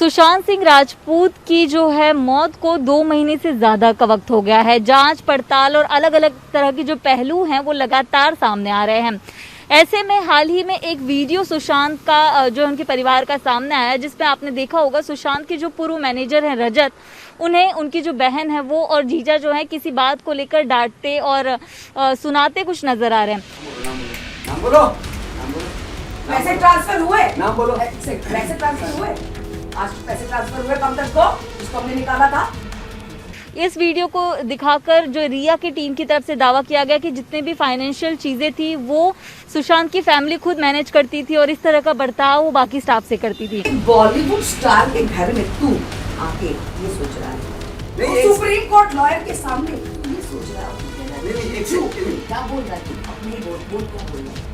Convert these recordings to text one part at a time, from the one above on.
सुशांत सिंह राजपूत की जो है मौत को 2 महीने से ज्यादा का वक्त हो गया है। जांच पड़ताल और अलग अलग तरह के जो पहलू हैं वो लगातार सामने आ रहे हैं। ऐसे में हाल ही में एक वीडियो सुशांत का जो उनके परिवार का सामने आया, जिसमें आपने देखा होगा सुशांत के जो पूर्व मैनेजर हैं रजत, उन्हें उनकी जो बहन है वो और जीजा जो है किसी बात को लेकर डांटते और सुनाते कुछ नजर आ रहे हैं। नाम बोलो। पैसे ट्रांसफर हुए? नाम बोलो। पैसे ट्रांसफर हुए? आज पैसे ट्रांसफर हुए कब तक को? जिसको हमने निकाला था। इस वीडियो को दिखाकर जो रिया की टीम की तरफ से दावा किया गया कि जितने भी फाइनेंशियल चीजें थी वो सुशांत की फैमिली खुद मैनेज करती थी और इस तरह का बर्ताव वो बाकी स्टाफ से करती थी। बॉलीवुड स्टार के घर में तू आके ये सोच रहा है, सुप्रीम कोर्ट लॉयर के सामने तू ये सोच रहा है, क्या बोल रहा है तू? अपने बोल क्या बोल रहा है?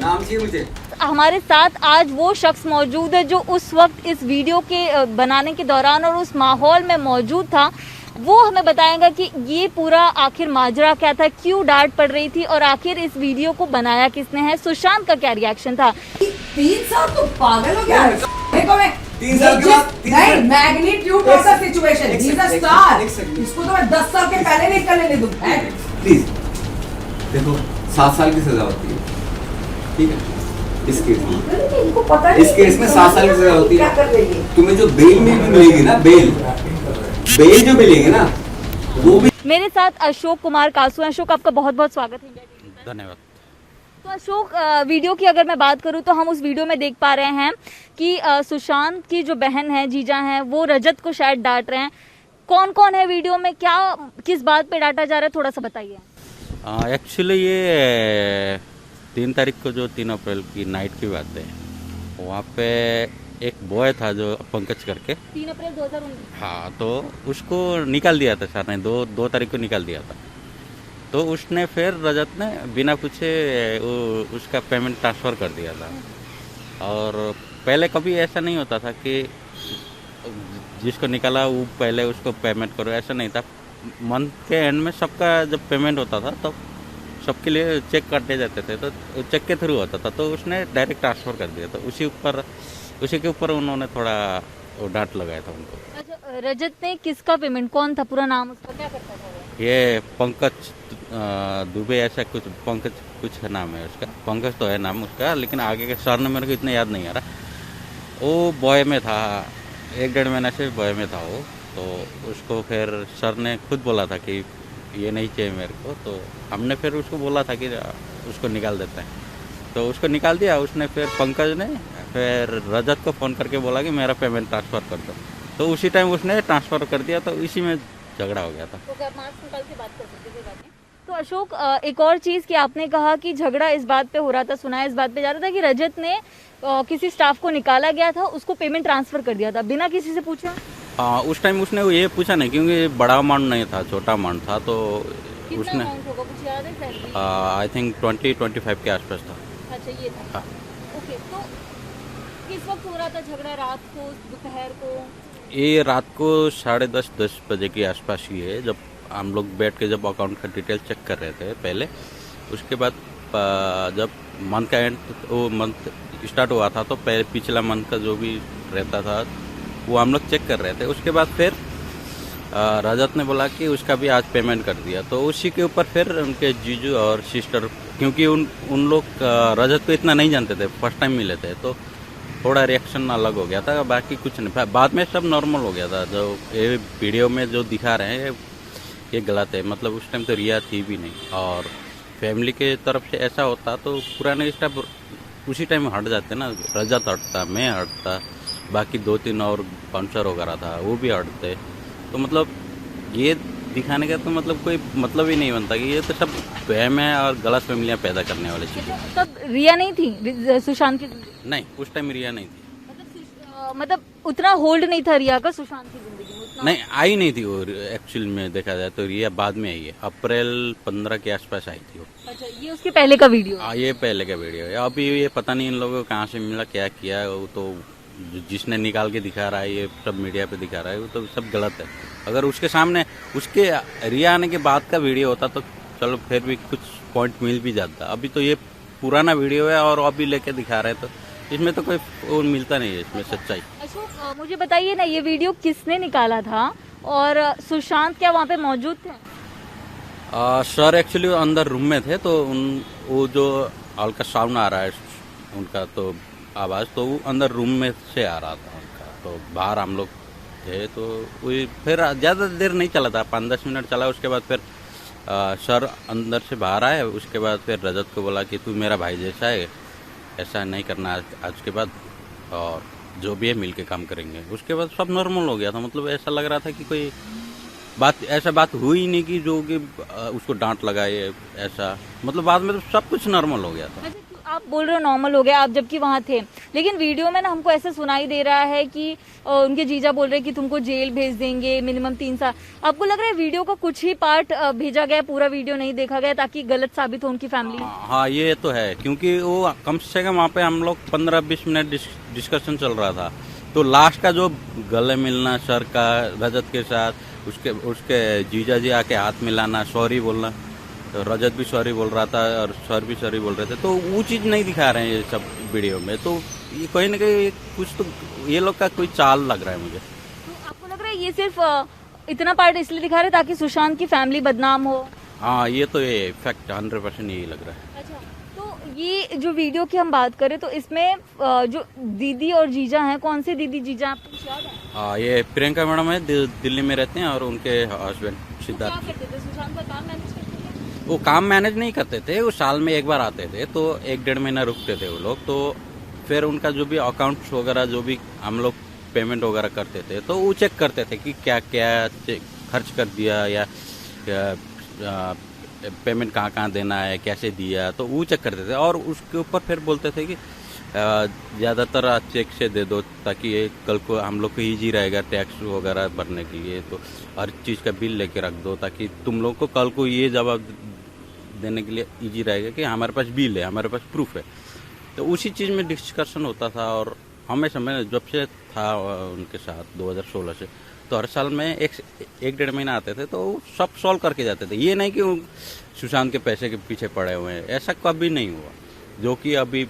नाम चाहिए मुझे। हमारे साथ आज वो शख्स मौजूद है जो उस वक्त इस वीडियो के बनाने के दौरान और उस माहौल में मौजूद था। वो हमें बताएगा कि ये पूरा आखिर माजरा क्या था, क्यों डांट पड़ रही थी और आखिर इस वीडियो को बनाया किसने है, सुशांत का क्या रिएक्शन था। 3 साल तो पागल हो गया है। देखो मैं 3 साल के बाद नहीं, magnitude of the situation, he is a star. इसको तो मैं 10 साल के पहले नहीं करने दूं। प्लीज देखो, 7 साल की सजा होती है, ठीक है? इस केस में इनको पता नहीं, इस केस में 7 साल की सजा होती क्या कर रही है। है? तुम्हें जो बेल मिलेगी ना, बेल जो मिलेगी ना, वो भी। मेरे साथ अशोक कुमार कासू। अशोक, आपका बहुत बहुत स्वागत है। धन्यवाद। तो अशोक, वीडियो की अगर मैं बात करूं तो हम उस वीडियो में देख पा रहे हैं कि सुशांत की जो बहन है, जीजा हैं, वो रजत को शायद डांट रहे हैं। कौन कौन है वीडियो में, क्या किस बात पे डांटा जा रहा है, थोड़ा सा बताइए। एक्चुअली ये 3 तारीख को जो 3 अप्रैल की नाइट की बात है, वहाँ पे एक बॉय था जो पंकज करके, 3 अप्रैल 2019। हाँ, तो उसको निकाल दिया था सर ने, 2 तारीख को निकाल दिया था। तो उसने फिर रजत ने बिना पूछे उसका पेमेंट ट्रांसफ़र कर दिया था। और पहले कभी ऐसा नहीं होता था कि जिसको निकाला वो पहले उसको पेमेंट करो, ऐसा नहीं था। मंथ के एंड में सबका जब पेमेंट होता था तब सबके लिए चेक काटे जाते थे, तो चेक के थ्रू होता था। तो उसने डायरेक्ट ट्रांसफ़र कर दिया, तो उसी के ऊपर उन्होंने थोड़ा डांट लगाया था उनको। अच्छा, रजत ने किसका पेमेंट, कौन था, पूरा नाम उसका, क्या करता था वो? ये पंकज दुबे, ऐसा कुछ, पंकज कुछ नाम है उसका। पंकज तो है नाम उसका, लेकिन आगे के सर ने मेरे को इतना याद नहीं आ रहा। वो बॉय में था, 1-1.5 महीना से बॉय में था वो। तो उसको फिर सर ने खुद बोला था कि ये नहीं चाहिए मेरे को, तो हमने फिर उसको बोला था कि उसको निकाल देते हैं। तो उसको निकाल दिया उसने। फिर पंकज ने फिर रजत को फ़ोन करके बोला कि मेरा पेमेंट ट्रांसफ़र कर दो, तो उसी टाइम उसने ट्रांसफ़र कर दिया। तो इसी में झगड़ा हो गया था। तो आप मार्क्स निकाल के बात कर सकते थे बाद में। तो अशोक, एक और चीज़ कि आपने कहा कि झगड़ा इस बात पे हो रहा था, सुना इस बात पे जा रहा था कि रजत ने किसी स्टाफ को निकाला गया था, उसको पेमेंट ट्रांसफ़र कर दिया था बिना किसी से पूछा। हाँ, उस टाइम उसने ये पूछा नहीं, क्योंकि बड़ा अमाउंट नहीं था, छोटा अमाउंट था। तो उसने कुछ याद है सैलरी? आई थिंक 20-25 के आसपास था। अच्छा, ये था। हाँ। ओके, तो किस वक्त हो रहा था झगड़ा, रात को, दोपहर को? ये रात को 10:30 बजे के आसपास ही है, जब हम लोग बैठ के जब अकाउंट का डिटेल चेक कर रहे थे पहले। उसके बाद जब मंथ का एंड, वो मंथ स्टार्ट हुआ था, तो पहले पिछला मंथ का जो भी रहता था वो हम लोग चेक कर रहे थे। उसके बाद फिर रजत ने बोला कि उसका भी आज पेमेंट कर दिया। तो उसी के ऊपर फिर उनके जीजू और सिस्टर, क्योंकि उन लोग रजत को इतना नहीं जानते थे, फर्स्ट टाइम मिले थे, तो थोड़ा रिएक्शन अलग हो गया था। बाकी कुछ नहीं, बाद में सब नॉर्मल हो गया था। जो ये वीडियो में जो दिखा रहे हैं ये गलत है। मतलब उस टाइम तो रिया थी भी नहीं, और फैमिली के तरफ से ऐसा होता तो पुराने स्टाफ उसी टाइम हट जाते ना। रजत हटता, मैं हटता, बाकी 2-3 और बाउंसर वगैरह था वो भी हटते। तो मतलब ये दिखाने का तो मतलब कोई मतलब ही नहीं बनता कि ये तो सब वहम है और गलत फैमिलियाँ पैदा करने वाली चीज़ें। तब रिया नहीं थी सुशांत की जिंदगी? नहीं, उस टाइम रिया नहीं थी। मतलब उतना होल्ड नहीं था रिया का सुशांत की जिंदगी में, उतना नहीं, आई नहीं थी वो। एक्चुअल में देखा जाए तो रिया बाद में आई है, अप्रैल 15 के आसपास आई थी वो। अच्छा, ये उसके पहले का वीडियो है? ये पहले का वीडियो है। अभी ये पता नहीं इन लोगों को कहाँ से मिला, क्या किया। वो तो जिसने निकाल के दिखा रहा है, ये सब मीडिया पे दिखा रहा है, वो तो सब गलत है। अगर उसके सामने उसके रिया आने के बाद का वीडियो होता तो चलो फिर भी कुछ पॉइंट मिल भी जाता। अभी तो ये पुराना वीडियो है और अभी लेके दिखा रहे, तो इसमें तो कोई वो मिलता नहीं है इसमें सच्चाई। अशोक, मुझे बताइए ना, ये वीडियो किसने निकाला था और सुशांत क्या वहाँ पे मौजूद थे? सर एक्चुअली अंदर रूम में थे, तो वो जो हल्का साउंड आ रहा है उनका तो आवाज़, तो वो अंदर रूम में से आ रहा था उनका, तो बाहर हम लोग थे। तो वही फिर ज़्यादा देर नहीं चला था, 5-10 मिनट चला। उसके बाद फिर सर अंदर से बाहर आए। उसके बाद फिर रजत को बोला कि तू मेरा भाई जैसा है, ऐसा नहीं करना आज के बाद, और जो भी है मिल के काम करेंगे। उसके बाद सब नॉर्मल हो गया था। मतलब ऐसा लग रहा था कि कोई ऐसा बात हुई नहीं कि जो कि उसको डांट लगाए ऐसा। मतलब बाद में तो सब कुछ नॉर्मल हो गया था। आप बोल रहे हो नॉर्मल हो गया, आप जबकि वहाँ थे, लेकिन वीडियो में ना हमको ऐसा सुनाई दे रहा है कि उनके जीजा बोल रहे हैं कि तुमको जेल भेज देंगे मिनिमम 3 साल। आपको लग रहा है वीडियो का कुछ ही पार्ट भेजा गया, पूरा वीडियो नहीं देखा गया ताकि गलत साबित हो उनकी फैमिली? हाँ ये तो है, क्योंकि वो कम से कम वहाँ पे हम लोग 15-20 मिनट डिस्कशन चल रहा था। तो लास्ट का जो गले मिलना सर का रजत के साथ, उसके जीजा जी आके हाथ मिलाना, सॉरी बोलना, तो रजत भी सॉरी बोल रहा था और सर भी सॉरी बोल रहे थे, तो वो चीज़ नहीं दिखा रहे हैं ये सब वीडियो में। तो ये कहीं ना कहीं कुछ तो ये लोग का कोई चाल लग रहा है मुझे। तो आपको लग रहा है ये सिर्फ इतना पार्ट इसलिए दिखा रहे ताकि सुशांत की फैमिली बदनाम हो? हाँ ये तो ये इफेक्ट 100% यही लग रहा है। अच्छा, तो ये जो वीडियो की हम बात करें तो इसमें जो दीदी और जीजा हैं, कौन सी दीदी जीजा आपको कुछ याद है? हाँ ये प्रियंका मैडम है, दिल्ली में रहते हैं, और उनके हस्बैंड सिद्धार्थ। क्या करते थे? सुशांत का काम मैनेज करते थे? वो काम मैनेज नहीं करते थे, वो साल में एक बार आते थे, तो 1-1.5 महीना रुकते थे वो लोग। तो फिर उनका जो भी अकाउंट्स वगैरह जो भी हम लोग पेमेंट वगैरह करते थे, तो वो चेक करते थे कि क्या क्या खर्च कर दिया या पेमेंट कहाँ कहाँ देना है, कैसे दिया, तो वो चेक करते थे। और उसके ऊपर फिर बोलते थे कि ज़्यादातर चेक से दे दो ताकि ये कल को हम लोग को ईजी रहेगा टैक्स वगैरह भरने के लिए। तो हर चीज़ का बिल लेके रख दो ताकि तुम लोग को कल को ये जवाब देने के लिए इजी रहेगा कि हमारे पास बिल है, हमारे पास प्रूफ है। तो उसी चीज़ में डिस्कशन होता था। और हमेशा मैं जब से था उनके साथ 2016 से, तो हर साल में 1-1.5 महीना आते थे, तो सब सॉल्व करके जाते थे। ये नहीं कि सुशांत के पैसे के पीछे पड़े हुए हैं, ऐसा कभी नहीं हुआ। जो कि अभी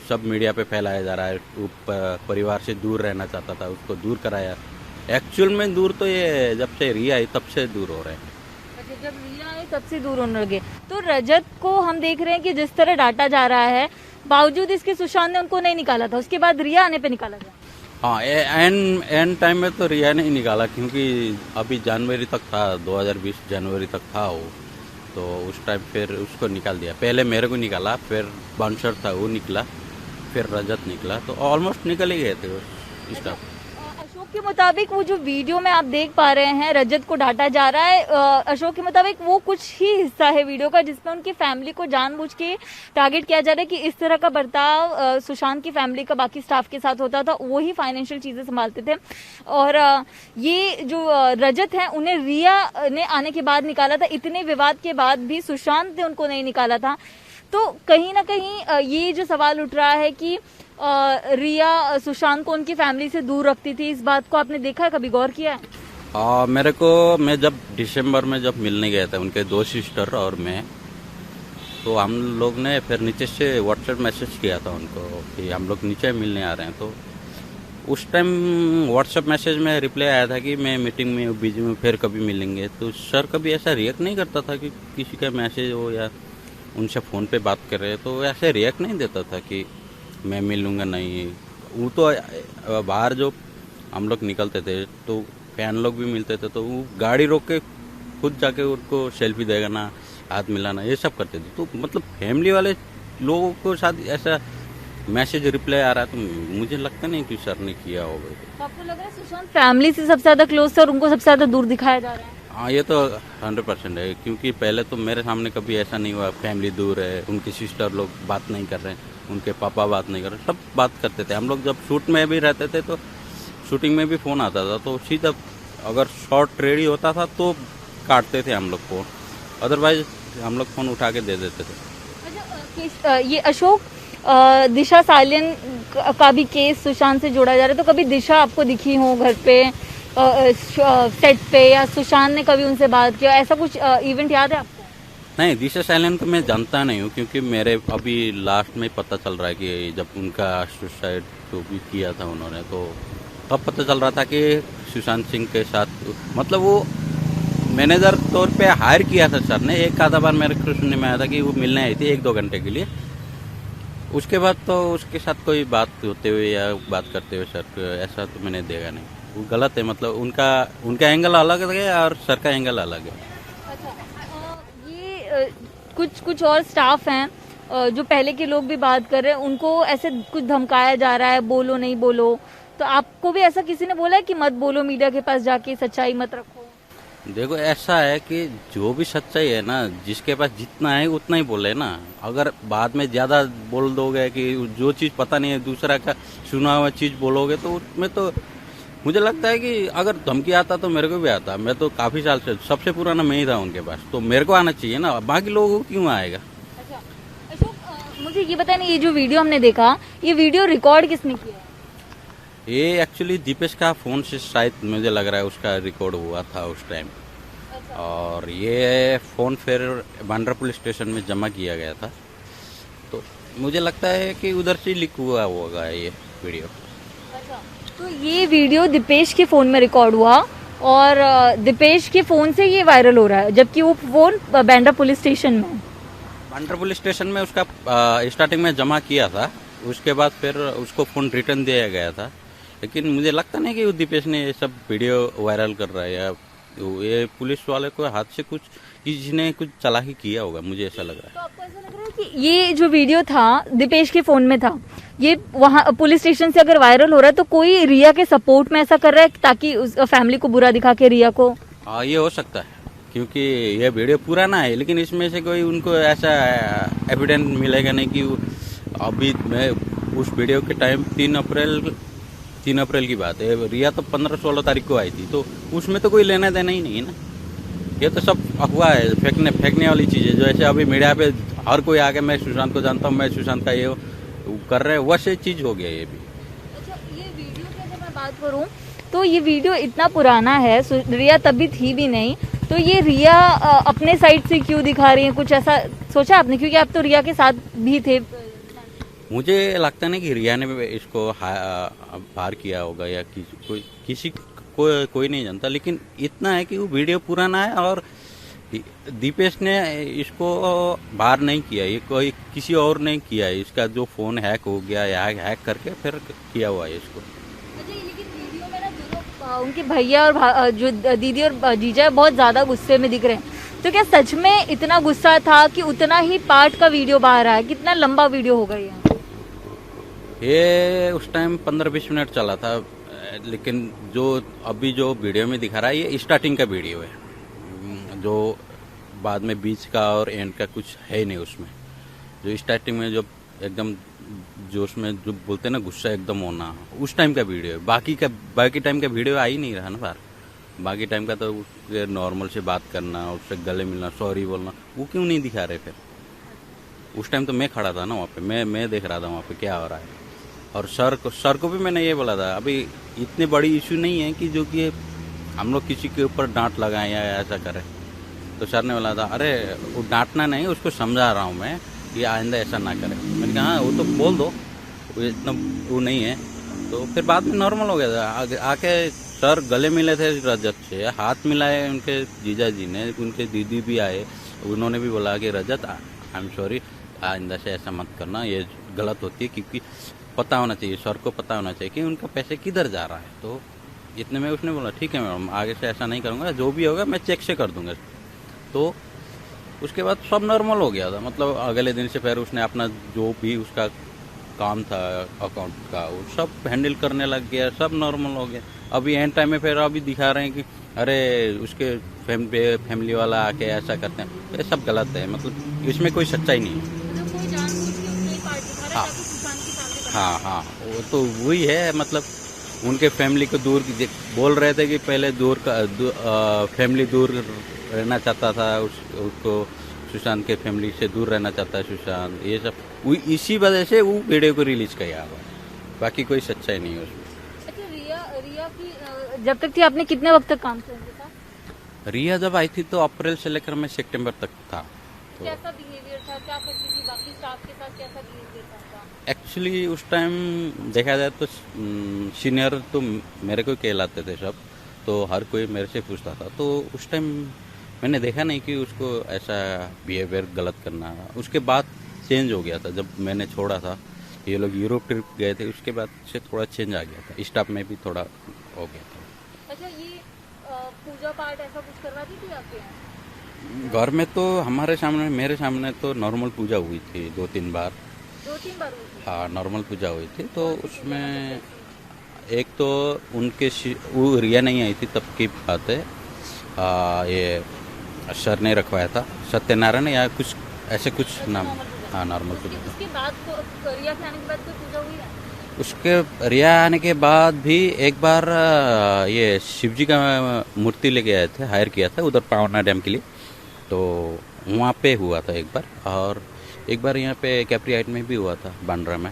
सब मीडिया पे फैलाया जा रहा है, वो परिवार से दूर रहना चाहता था, उसको दूर कराया। एक्चुअल में दूर तो ये जब से रिया आई तब से दूर हो रहे हैं। जब रिया आई तब से दूर होने लगे। तो रजत को हम देख रहे हैं कि जिस तरह डांटा जा रहा है, बावजूद इसके सुशांत ने उनको नहीं निकाला था, उसके बाद रिया आने पे निकाला था। हाँ एंड टाइम में तो रिया ने ही निकाला, क्योंकि अभी जनवरी तक था, 2020 जनवरी तक था वो, तो उस टाइम फिर उसको निकाल दिया। पहले मेरे को निकाला, फिर बाउंसर था वो निकला, फिर रजत निकला, तो ऑलमोस्ट निकल ही गए थे इस टाइम। अशोक के मुताबिक वो जो वीडियो में आप देख पा रहे हैं रजत को डांटा जा रहा है, अशोक के मुताबिक वो कुछ ही हिस्सा है वीडियो का जिसमें उनकी फैमिली को जानबूझ के टारगेट किया जा रहा है कि इस तरह का बर्ताव सुशांत की फैमिली का बाकी स्टाफ के साथ होता था, वही फाइनेंशियल चीजें संभालते थे। और ये जो रजत है उन्हें रिया ने आने के बाद निकाला था। इतने विवाद के बाद भी सुशांत ने उनको नहीं निकाला था। तो कहीं ना कहीं ये जो सवाल उठ रहा है कि रिया सुशांत को उनकी फैमिली से दूर रखती थी, इस बात को आपने देखा है, कभी गौर किया है? मैं जब दिसंबर में जब मिलने गया था उनके 2 सिस्टर और मैं, तो हम लोग ने फिर नीचे से व्हाट्सएप मैसेज किया था उनको कि हम लोग नीचे मिलने आ रहे हैं। तो उस टाइम व्हाट्सएप मैसेज में रिप्लाई आया था कि मैं मीटिंग में बिजी हूँ, फिर कभी मिलेंगे। तो सर कभी ऐसा रिएक्ट नहीं करता था कि किसी का मैसेज हो या उनसे फ़ोन पे बात कर रहे हैं, तो ऐसे रिएक्ट नहीं देता था कि मैं मिलूँगा नहीं। वो तो बाहर जो हम लोग निकलते थे तो फैन लोग भी मिलते थे, तो वो गाड़ी रोक के खुद जाके उनको सेल्फी देना, हाथ मिलाना, ये सब करते थे। तो मतलब फैमिली वाले लोगों को साथ ऐसा मैसेज रिप्लाई आ रहा है, तो मुझे लगता नहीं कि सर ने किया होगा। तो आपको लग रहा है सुशांत फैमिली से सबसे ज्यादा क्लोज थे और उनको सबसे ज्यादा दूर दिखाया जा रहा है? हाँ ये तो 100% है, क्योंकि पहले तो मेरे सामने कभी ऐसा नहीं हुआ फैमिली दूर है, उनकी सिस्टर लोग बात नहीं कर रहे हैं, उनके पापा बात नहीं कर रहे, सब बात करते थे। हम लोग जब शूट में भी रहते थे तो शूटिंग में भी फ़ोन आता था, तो सीधा अगर शॉट रेडी होता था तो काटते थे हम लोग फ़ोन, अदरवाइज हम लोग फ़ोन उठा के दे देते थे। अच्छा, ये अशोक दिशा सालियन का भी केस सुशांत से जोड़ा जा रहा है, तो कभी दिशा आपको दिखी हो घर पे सेट पे, या सुशांत ने कभी उनसे बात किया, ऐसा कुछ इवेंट याद है आपको? नहीं, दिशा साइलेंट को मैं जानता नहीं हूँ, क्योंकि मेरे अभी लास्ट में पता चल रहा है कि जब उनका सुसाइड जो भी किया था उन्होंने, तो तब पता चल रहा था कि सुशांत सिंह के साथ, मतलब वो मैनेजर तौर पे हायर किया था सर ने। एक आधा बार मेरे को सुनने में आया था कि वो मिलने आई थी 1-2 घंटे के लिए। उसके बाद तो उसके साथ कोई बात होते हुए या बात करते हुए सर ऐसा तो मैंने देखा नहीं। वो गलत है, मतलब उनका एंगल अलग है और सर का एंगल अलग है। ये कुछ और स्टाफ हैं जो पहले के लोग भी बात कर रहे हैं, उनको ऐसे कुछ धमकाया जा रहा है, बोलो नहीं बोलो। तो आपको भी ऐसा किसी ने बोला है कि मत बोलो, मीडिया के पास जाके सच्चाई मत रखो? देखो, ऐसा है कि जो भी सच्चाई है ना, जिसके पास जितना है उतना ही बोले ना। अगर बाद में ज्यादा बोल दोगे कि जो चीज पता नहीं है दूसरा का सुना हुआ चीज बोलोगे, तो उसमें तो मुझे लगता है कि अगर धमकी आता तो मेरे को भी आता। मैं तो काफी साल से सबसे पुराना मैं ही था उनके पास, तो मेरे को आना चाहिए ना, बाकी लोगों को क्यों आएगा। अच्छा अशोक, मुझे ये बताया, ये जो वीडियो हमने देखा, ये वीडियो रिकॉर्ड किसने किया है? ये एक्चुअली दीपेश का फोन से शायद मुझे लग रहा है उसका रिकॉर्ड हुआ था उस टाइम। और ये फोन फिर बांद्रा पुलिस स्टेशन में जमा किया गया था, तो मुझे लगता है कि उधर से लिख हुआ होगा ये वीडियो। तो ये वीडियो दीपेश के फोन में रिकॉर्ड हुआ और दीपेश के फोन से ये वायरल हो रहा है, जबकि वो फोन बांद्रा पुलिस स्टेशन में है। बांद्रा पुलिस स्टेशन में उसका स्टार्टिंग में जमा किया था, उसके बाद फिर उसको फोन रिटर्न दिया गया था। लेकिन मुझे लगता नहीं कि वो दीपेश ने ये सब वीडियो वायरल कर रहा है, या ये पुलिस वाले को हाथ से कुछ किसी ने कुछ चालाकी किया होगा, मुझे ऐसा लग रहा है। तो आपको ऐसा लग रहा है कि ये जो वीडियो था दीपेश के फोन में था, ये वहाँ पुलिस स्टेशन से अगर वायरल हो रहा है तो कोई रिया के सपोर्ट में ऐसा कर रहा है ताकि उस फैमिली को बुरा दिखा के रिया को? हाँ, ये हो सकता है, क्योंकि ये वीडियो पुराना है, लेकिन इसमें से कोई उनको ऐसा एविडेंस मिलेगा नहीं कि अभी मैं उस वीडियो के टाइम 3 अप्रैल की बात है, रिया तो 15-16 तारीख को आई थी, तो उसमें तो कोई लेना देना ही नहीं है ना। ये तो सब अफवाह है, फेंकने वाली चीज़ है। जो ऐसे अभी मीडिया पे हर कोई आके मैं सुशांत को जानता हूँ, मैं सुशांत का ये कर रहे हैं, वैसे चीज़ हो गया ये भी। अच्छा, ये वीडियो की अगर मैं बात करूँ तो ये वीडियो इतना पुराना है, रिया तभी थी भी नहीं, तो ये रिया अपने साइड से क्यों दिखा रही है? कुछ ऐसा सोचा आपने? क्योंकि आप तो रिया के साथ भी थे। मुझे लगता नहीं कि रिया ने इसको बाहर किया होगा, या कोई नहीं जानता, लेकिन इतना है कि वो वीडियो पुराना है और दीपेश ने इसको बाहर नहीं किया, ये कोई किसी और ने किया है। इसका जो फोन हैक हो गया या हैक करके फिर किया हुआ है इसको। अच्छा, लेकिन वीडियो में ना दोनों उनके भैया और जो दीदी और जीजा बहुत ज्यादा गुस्से में दिख रहे हैं, तो क्या सच में इतना गुस्सा था कि उतना ही पार्ट का वीडियो बाहर आया? कितना लंबा वीडियो होगा ये उस टाइम 15-20 मिनट चला था, लेकिन जो अभी जो वीडियो में दिखा रहा है ये स्टार्टिंग का वीडियो है, जो बाद में बीच का और एंड का कुछ है नहीं उसमें। जो स्टार्टिंग में जो एकदम जो उसमें जो बोलते हैं ना गुस्सा एकदम होना, उस टाइम का वीडियो है। बाकी टाइम का वीडियो आ ही नहीं रहा ना बाहर। बाकी टाइम का तो नॉर्मल से बात करना, उससे गले मिलना, सॉरी बोलना, वो क्यों नहीं दिखा रहे फिर? उस टाइम तो मैं खड़ा था ना वहाँ पे, मैं देख रहा था वहाँ पे क्या हो रहा है। और सर को भी मैंने ये बोला था, अभी इतनी बड़ी इशू नहीं है कि जो कि हम लोग किसी के ऊपर डांट लगाएं या ऐसा करें। तो सर ने बोला था, अरे वो डांटना नहीं, उसको समझा रहा हूँ मैं कि आइंदा ऐसा ना करे। मैंने कहा हाँ, वो तो बोल दो, वो इतना वो नहीं है। तो फिर बाद में नॉर्मल हो गया था। आके सर गले मिले थे रजत से, हाथ मिलाए उनके जीजा जी ने, उनके दीदी भी आए, उन्होंने भी बोला कि रजत आई एम सॉरी, आइंदा से ऐसा मत करना, ये गलत होती है। क्योंकि पता होना चाहिए, सर को पता होना चाहिए कि उनका पैसे किधर जा रहा है। तो इतने में उसने बोला ठीक है मैडम, आगे से ऐसा नहीं करूँगा, जो भी होगा मैं चेक से कर दूंगा। तो उसके बाद सब नॉर्मल हो गया था। मतलब अगले दिन से फिर उसने अपना जो भी उसका काम था अकाउंट का, वो सब हैंडल करने लग गया, सब नॉर्मल हो गया। अभी एंड टाइम में फिर अभी दिखा रहे हैं कि अरे उसके फैमिली वाला आके ऐसा करते हैं, ये सब गलत है। मतलब इसमें कोई सच्चाई नहीं है। हाँ, वो तो वही है। मतलब उनके फैमिली को दूर बोल रहे थे कि पहले फैमिली दूर रहना चाहता था, उसको सुशांत के फैमिली से दूर रहना चाहता है सुशांत, ये सब इसी वजह से वो वीडियो को रिलीज किया हुआ। बाकी कोई सच्चाई नहीं है उसमें। अच्छा, रिया की जब तक थी आपने कितने वक्त तक काम किया? रिया जब आई थी तो अप्रैल से लेकर मैं सितंबर तक था, तो कैसा बिहेवियर था, क्या करती थी, बाकी स्टाफ के साथ कैसा बिहेवियर था उनका? एक्चुअली उस टाइम देखा जाए तो सीनियर तो मेरे को ही कहलाते थे सब, तो हर कोई मेरे से पूछता था। तो उस टाइम मैंने देखा नहीं कि उसको ऐसा बिहेवियर गलत करना। उसके बाद चेंज हो गया था, जब मैंने छोड़ा था, ये लोग यूरोप ट्रिप गए थे, उसके बाद से थोड़ा चेंज आ गया था, स्टाफ में भी थोड़ा हो गया था। अच्छा, ये पूजा पाठ ऐसा कुछ करवाती थी आपके यहाँ? घर में तो हमारे सामने, मेरे सामने तो नॉर्मल पूजा हुई थी 2-3 बार। 2-3 बार हुई थी? हाँ, नॉर्मल पूजा हुई थी। तो उसमें एक तो उनके वो रिया नहीं आई थी तब की बात है, ये सर ने रखवाया था सत्यनारायण या कुछ ऐसे कुछ नाम। हाँ, नॉर्मल पूजा। उसके बाद रिया के आने के बाद कोई पूजा हुई है? उसके रिया आने के बाद भी एक बार ये शिव जी का मूर्ति लेके आए थे, हायर किया था उधर पावना डैम के लिए, तो वहाँ पे हुआ था एक बार। और एक बार यहाँ पे कैप्रियाइट में भी हुआ था, बांद्रा में,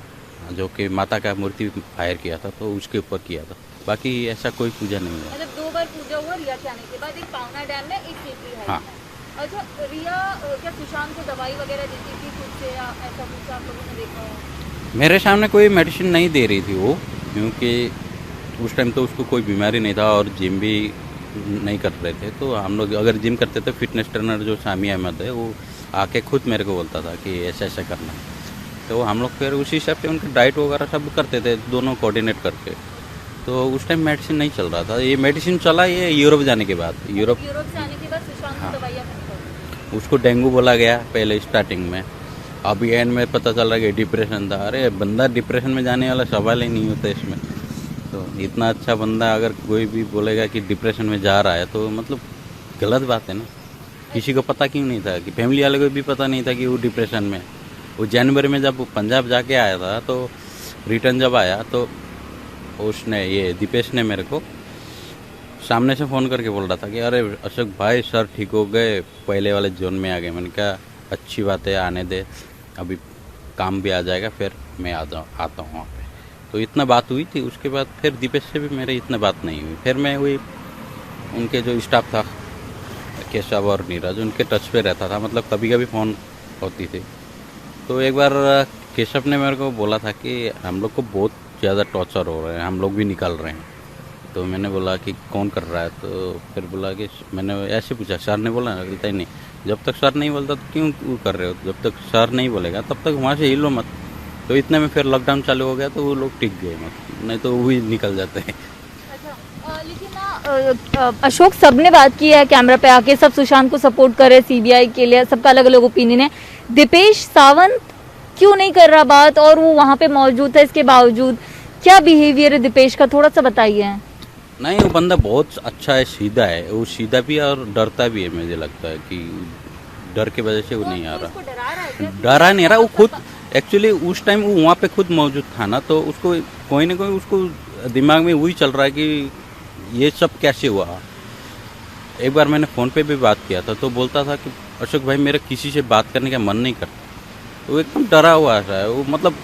जो कि माता का मूर्ति हायर किया था, तो उसके ऊपर किया था। बाकी ऐसा कोई पूजा नहीं हुआ। मतलब 2 बार पूजा हुआ रिया के आने के बाद, एक पावना डैम में, एक कैप्री हाइट हाँ। में। अच्छा, रिया क्या सुशांत को दवाई वगैरह देती थी खुद से, या ऐसा कुछ आप लोगों ने देखा हो? मेरे सामने कोई मेडिसिन नहीं दे रही थी वो, क्योंकि उस टाइम तो उसको कोई बीमारी नहीं था और जिम भी नहीं कर रहे थे। तो हम लोग अगर जिम करते थे, फिटनेस ट्रेनर जो सामी अहमद है, वो आके खुद मेरे को बोलता था कि ऐसा ऐसा करना है, तो हम लोग फिर उसी हिसाब से उनके डाइट वगैरह सब करते थे, दोनों कोऑर्डिनेट करके। तो उस टाइम मेडिसिन नहीं चल रहा था, ये मेडिसिन चला ये यूरोप जाने के बाद। यूरोप से आने के बाद सुशांत हाँ। को दवाइयाँ मिलती? उसको डेंगू बोला गया पहले स्टार्टिंग में, अभी एंड में पता चल रहा कि डिप्रेशन था। अरे बंदा डिप्रेशन में जाने वाला सवाल ही नहीं होता इसमें। तो इतना अच्छा बंदा अगर कोई भी बोलेगा कि डिप्रेशन में जा रहा है, तो मतलब गलत बात है ना। किसी को पता क्यों नहीं था, कि फैमिली वाले को भी पता नहीं था कि वो डिप्रेशन में। वो जनवरी में जब पंजाब जाके आया था, तो रिटर्न जब आया तो उसने, ये दीपेश ने मेरे को सामने से फ़ोन करके बोल रहा था कि अरे अशोक भाई, सर ठीक हो गए, पहले वाले जोन में आ गए। मैंने कहा अच्छी बात है, आने दे, अभी काम भी आ जाएगा, फिर मैं आता हूँ वहाँ पे। तो इतना बात हुई थी। उसके बाद फिर दीपेश से भी मेरे इतना बात नहीं हुई। फिर मैं वही उनके जो स्टाफ था, केशव और नीरज, उनके टच पे रहता था, मतलब कभी कभी फ़ोन होती थी। तो एक बार केशव ने मेरे को बोला था कि हम लोग को बहुत ज़्यादा टॉर्चर हो रहे हैं, हम लोग भी निकाल रहे हैं। तो मैंने बोला कि कौन कर रहा है, तो फिर बोला कि, मैंने ऐसे पूछा, सर ने बोला, बोलता ही नहीं, जब तक सर नहीं बोलता तो क्यों कर रहे हो, जब तक सर नहीं बोलेगा तब तक वहाँ से हिलो मत। तो इतने में फिर लॉकडाउन चालू हो गया, तो वो लोग टिक गए, मत नहीं तो वो ही निकल जाते हैं। लेकिन ना अशोक, सबने बात की है कैमरा पे आके, सब सुशांत को सपोर्ट कर रहे, सीबीआई के लिए सबका अलग अलग ओपिनियन है। दीपेश सावंत क्यों नहीं कर रहा बात, और वो वहाँ पे मौजूद है, इसके बावजूद क्या बिहेवियर है दीपेश का, थोड़ा सा बताइए। नहीं, वो बंदा बहुत अच्छा है, सीधा है, वो सीधा भी और डरता भी है। मुझे लगता है कि डर की वजह से वो नहीं आ रहा, डरा नहीं रहा। वो खुद एक्चुअली उस टाइम वो वहाँ पे खुद मौजूद था ना, तो उसको कोई ना कोई उसको दिमाग में वही चल रहा है कि ये सब कैसे हुआ। एक बार मैंने फ़ोन पे भी बात किया था, तो बोलता था कि अशोक भाई, मेरा किसी से बात करने का मन नहीं करता। वो एकदम डरा हुआ है वो, मतलब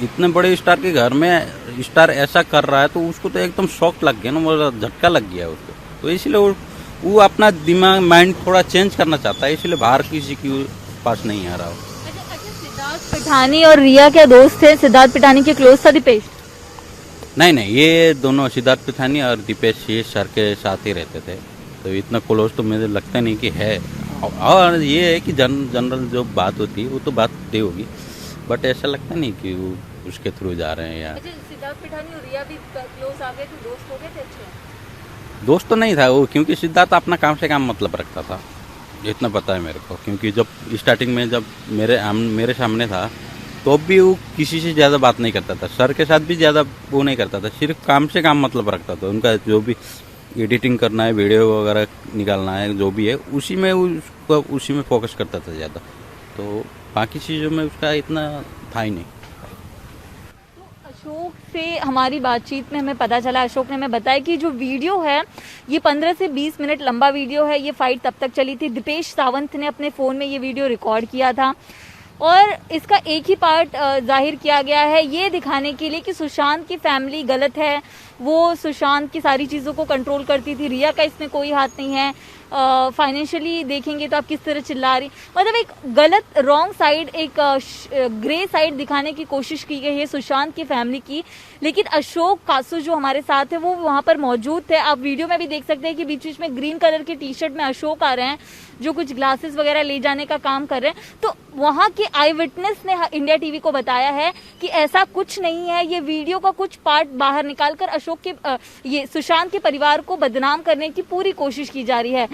इतने बड़े स्टार के घर में स्टार ऐसा कर रहा है, तो उसको तो एकदम शॉक लग गया ना, मतलब झटका लग गया उसको। तो इसलिए वो अपना दिमाग, माइंड थोड़ा चेंज करना चाहता है, इसलिए बाहर किसी के पास नहीं आ रहा हो। सिद्धार्थ पिठानी और रिया क्या दोस्त थे? सिद्धार्थ पिठानी के क्लोज था दीपेश? नहीं, ये दोनों, सिद्धार्थ पिठानी और दीपेश, ये सर के साथ ही रहते थे, तो इतना क्लोज तो मुझे लगता नहीं कि है। और ये है कि जनरल जो बात होती है वो तो बात होती होगी, बट ऐसा लगता नहीं कि वो उसके थ्रू जा रहे हैं। यार सिद्धार्थ पिठानी और रिया भी क्लोज आ गए थे, दोस्त हो गए थे अच्छे? दोस्त तो नहीं था वो, क्योंकि सिद्धार्थ अपना काम से काम मतलब रखता था, इतना पता है मेरे को। क्योंकि जब स्टार्टिंग में जब मेरे सामने था, तो भी वो किसी से ज़्यादा बात नहीं करता था, सर के साथ भी ज़्यादा वो नहीं करता था, सिर्फ काम से काम मतलब रखता था। उनका जो भी एडिटिंग करना है, वीडियो वगैरह निकालना है, जो भी है, उसी में फोकस करता था ज़्यादा। तो बाकी चीज़ों में उसका इतना था ही नहीं। अशोक से हमारी बातचीत में हमें पता चला, अशोक ने हमें बताया कि जो वीडियो है ये 15 से 20 मिनट लंबा वीडियो है। ये फाइट तब तक चली थी, दीपेश सावंत ने अपने फ़ोन में ये वीडियो रिकॉर्ड किया था, और इसका एक ही पार्ट जाहिर किया गया है ये दिखाने के लिए कि सुशांत की फैमिली गलत है, वो सुशांत की सारी चीज़ों को कंट्रोल करती थी, रिया का इसमें कोई हाथ नहीं है। फाइनेंशियली देखेंगे तो आप किस तरह चिल्ला रही, मतलब एक गलत रॉन्ग साइड, एक ग्रे साइड दिखाने की कोशिश की गई है सुशांत की फैमिली की। लेकिन अशोक कासू जो हमारे साथ है वो वहां पर मौजूद थे। आप वीडियो में भी देख सकते हैं कि बीच बीच में ग्रीन कलर की टी शर्ट में अशोक आ रहे हैं जो कुछ ग्लासेस वगैरह ले जाने का काम कर रहे हैं। तो वहां के आई विटनेस ने इंडिया टीवी को बताया है कि ऐसा कुछ नहीं है, ये वीडियो का कुछ पार्ट बाहर निकालकर अशोक के ये सुशांत के परिवार को बदनाम करने की पूरी कोशिश की जा रही है।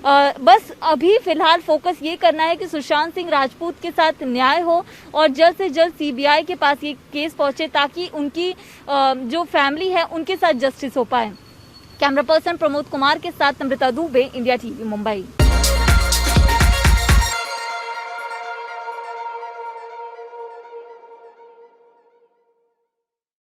बस अभी फिलहाल फोकस ये करना है कि सुशांत सिंह राजपूत के साथ न्याय हो और जल्द से जल्द सीबीआई के पास ये केस पहुंचे ताकि उनकी जो फैमिली है उनके साथ जस्टिस हो पाए। कैमरा पर्सन प्रमोद कुमार के साथ नम्रता दुबे, इंडिया टीवी, मुंबई।